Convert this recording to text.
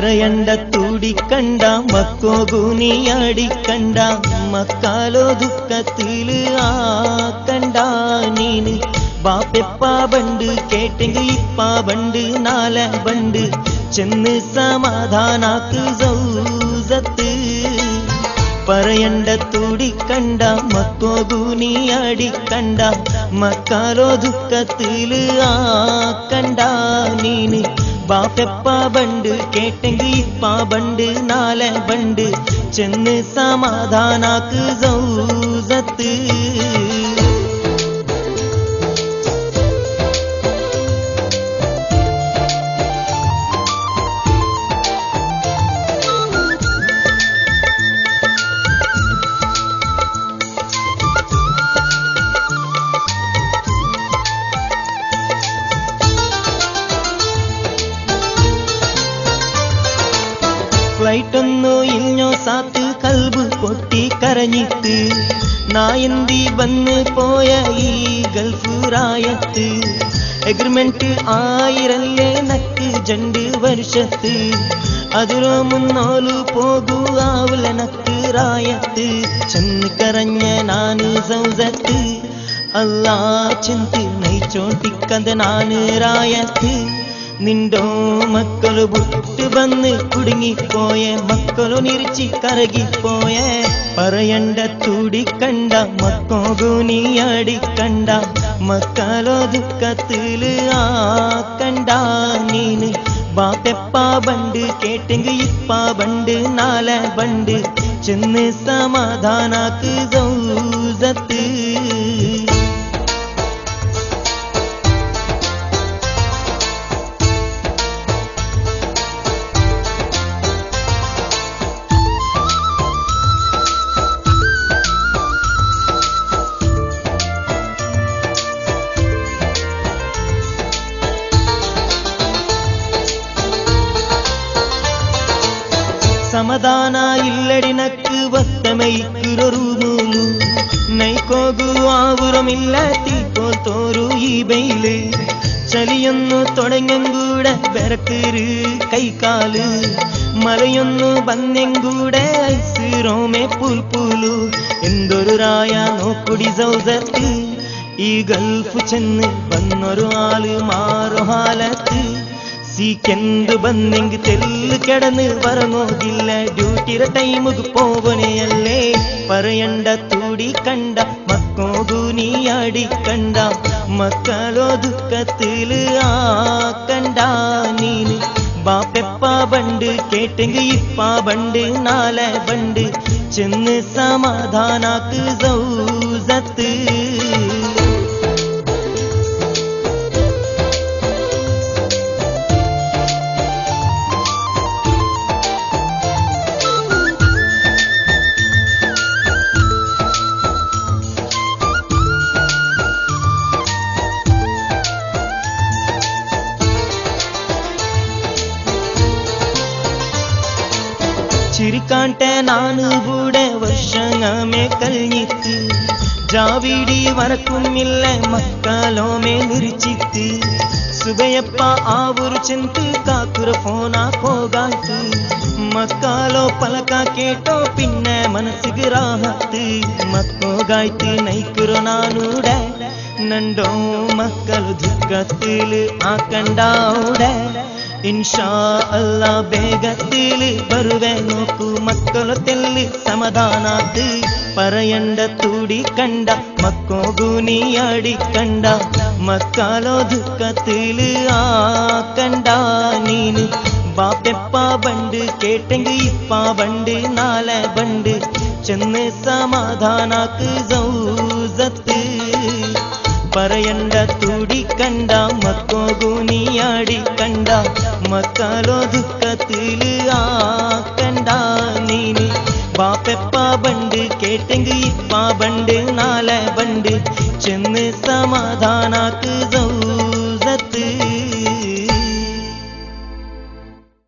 പറയണ്ട തൂടിക്കണ്ട മക്കോകൂനിയാടിക്കണ്ട മക്കാലോ ദുഃഖത്തില് ആക്കണ്ട നീന് ബാപ്പെപ്പാ ബണ്ട് കേട്ടെങ്കിൽ ഇപ്പാ ബണ്ട് നാല ബണ്ട് ചെന്ന് സമാധാനാക്ക് സൗസത്ത് പറയണ്ട തൂടിക്കണ്ട മക്കോകൂനിയാടിക്കണ്ട മക്കാലോ ദുഃഖത്തില് ആക്കണ്ട നീന് ബാപ്പെപ്പാ ബണ്ട് കേട്ടെങ്കിൽ ഇപ്പാ ബണ്ട് നാല ബണ്ട് ചെന്ന് സമാധാനാക്ക് സൗസത്ത് ഫ്ലൈറ്റൊന്നു ഇഞ്ഞോ സാത്ത് കൽബ് പൊട്ടി കരഞ്ഞിട്ട് നായന്തി വന്ന് പോയ ഈ ഗൾഫ് റായത്ത് എഗ്രിമെന്റ് 1000 നക്ക് 2 വർഷത്ത് അതിലോ മുന്നോലു പോകുവാവുല നക്ക് റായത്ത് ചെന്ന് കരഞ്ഞ നാന് സൗസത്ത് അല്ലാ ചിന്തി നയിച്ചോട്ടിക്കന്ത നാന് റായത്ത് നിണ്ടോ മക്കളു ബുട്ട് വന്ന് കുടുങ്ങിപ്പോയ മക്കളു നിരിച്ചി കരകിപ്പോയ പറയണ്ട തൂടിക്കണ്ട മക്കോകൂനിയാടിക്കണ്ട മക്കളോ ദുഃഖത്തില് ആക്കണ്ട നീന് ബാപ്പെപ്പാ ബണ്ട് കേട്ടെങ്കിൽ ഇപ്പാ ബണ്ട് നാല ബണ്ട് ചെന്ന് സമാധാനാക്ക് സൗസത്ത് ಸಮಾಧಾನ ಇಲ್ಲಡಿ ನಕ್ಕು ಒತ್ತಮೈಕ್ಕಿರೊರು ಮೂಲು ನೈಕೋಗು ಆವುರಮಿಲ್ಲ തീക്കോത്തോരു ഈ ബെയില് ചലിയൊന്നു തുടങ്ങൂടെ ബെറക്കിറ് കൈക്കാല് മലയൊന്നു ബന്നെങ്കൂടെ ഐസിറോമെ പുൽപുലു എന്തൊരു റായ നോക്കുടി സൗസത്ത് ഈ ഗൾഫ് ചെന്ന് വന്നൊരു ആള് മാറു ഹാലത്ത് സീക്കെന്ത് ബന്നെങ്ക് തെല്ല് കിടന്ന് പറങ്ങോകില്ല ഡ്യൂട്ടിയുടെ ടൈമുക്ക് പോവനെയല്ലേ പറയണ്ട തൂടിക്കണ്ട മക്കോകൂനിയാടിക്കണ്ട മക്കളോ ദുഃഖത്തില് ആക്കണ്ട നീന് ബാപ്പെപ്പാ ബണ്ട് കേട്ടെങ്കിൽ ഇപ്പാ ബണ്ട് നാല ബണ്ട് ചെന്ന് സമാധാനാക്ക് സൗസത്ത് ചിരിക്കാട്ടെ നാന് കൂടെ വർഷങ്ങമേ കഴിഞ്ഞിട്ട് ജാവിടി വരക്കുമില്ല മക്കളോമേ നിരിച്ചിട്ട് സുബയപ്പ ആവുരു ചെന്ത് കാക്കുര ഫോനാ പോകാത്ത് മക്കാലോ പലക കേട്ടോ പിന്നെ മനസ്സിಗೆ ರಾಹത്ത് മക്കോಗಾಯ್ತು നയിക്കുറോ നാനൂടെ നണ്ടോ മക്കളു ದುಃಖത്തില് ആക്കണ്ടാവുടെ ഇൻഷാ അല്ലാ വേഗത്തില് ബರುವೆ നോക്കൂ മക്കളു തെല്ല് സമാധാനാത്ത് പറയണ്ട തൂടിക്കണ്ട മക്കോകൂനിയാടിക്കണ്ട മക്കാലോ ದುಃಖത്തില് ആക്കണ്ട നീന് ബാപ്പെപ്പാ ബണ്ട് കേട്ടെങ്കിൽ ഇപ്പാ ബണ്ട് നാല ബണ്ട് ചെന്ന് സമാധാനാക്ക് സൗസത്ത് പറയണ്ട തൂടിക്കണ്ട മക്കോകൂനിയാടിക്കണ്ട മക്കളോ ದುಃಖത്തില് ആക്കണ്ട നീന് ബാപ്പെപ്പാ ബണ്ട് കേട്ടെങ്കിൽ ഇപ്പാ ബണ്ട് നാല ബണ്ട് ചെന്ന് സമാധാനാക്ക്